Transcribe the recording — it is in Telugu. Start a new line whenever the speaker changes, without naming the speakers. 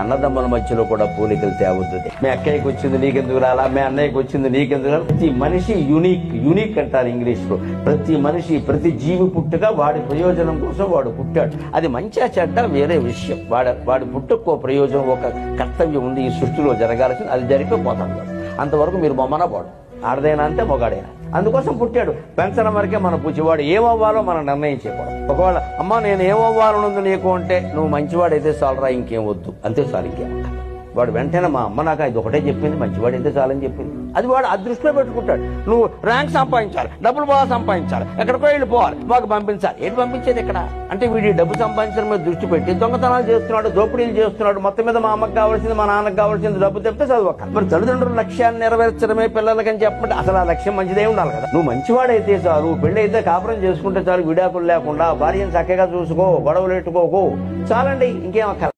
అన్నదమ్ముల మధ్యలో కూడా పోలికలు తేవద్దు. మీ అక్కయ్యకి వచ్చింది నీకెందుకు రాలా, మీ అన్నయ్యకి వచ్చింది నీకెందుకు రాలా. ప్రతి మనిషి యూనిక్ అంటారు ఇంగ్లీష్ లో. ప్రతి మనిషి, ప్రతి జీవి పుట్టుక వాడి ప్రయోజనం కోసం వాడు పుట్టాడు. అది మంచిగా చెడ్డ వేరే విషయం. వాడి పుట్టుకు ప్రయోజనం, ఒక కర్తవ్యం ఉంది ఈ సృష్టిలో జరగాల్సింది, అది జరిగిపోతాం. అంతవరకు మీరు బొమ్మన పోడు, ఆడదైనా అంతే మొగాడైనా. అందుకోసం పుట్టాడు. పెంచడం వరకే మన పూచివాడు ఏమవ్వాలో మనం నిర్ణయించేయకూడదు. ఒకవేళ అమ్మ నేను ఏమవ్వాలనుంది నీకు అంటే నువ్వు మంచివాడైతే చాలరా, ఇంకేం వద్దు, అంతే చాలు, ఇంకేం. వాడు వెంటనే మా అమ్మ నాకు ఇది ఒకటే చెప్పింది, మంచివాడైతే చాలని చెప్పింది. అది వాడు అదృష్టిలో పెట్టుకుంటాడు. నువ్వు ర్యాంక్ సంపాదించాలి, డబ్బులు బాగా సంపాదించాలి, ఎక్కడికో వెళ్ళిపోవాలి, మాకు పంపించాలి. ఏంటి పంపించేది ఇక్కడ అంటే వీడి డబ్బు సంపాదించడం మీద దృష్టి పెట్టి దొంగతనాలు చేస్తున్నాడు, దోపిడీలు చేస్తున్నాడు. మొత్తం మీద మా అమ్మకి కావాల్సింది, మా నాన్నకు కావాల్సింది డబ్బు తెప్పితే చదువుక. మరి తల్లిదండ్రుల లక్ష్యాన్ని నెరవేర్చడమే పిల్లలకని చెప్పంటే అసలు ఆ లక్ష్యం మంచిదే ఉండాలి కదా. నువ్వు మంచివాడైతే చాలు, పెళ్లి అయితే కాపురం చేసుకుంటే చాలు, విడాకులు లేకుండా భార్యను చక్కగా చూసుకో, గొడవలు పెట్టుకోకు, చాలండి, ఇంకేం అక్కర్లేదు.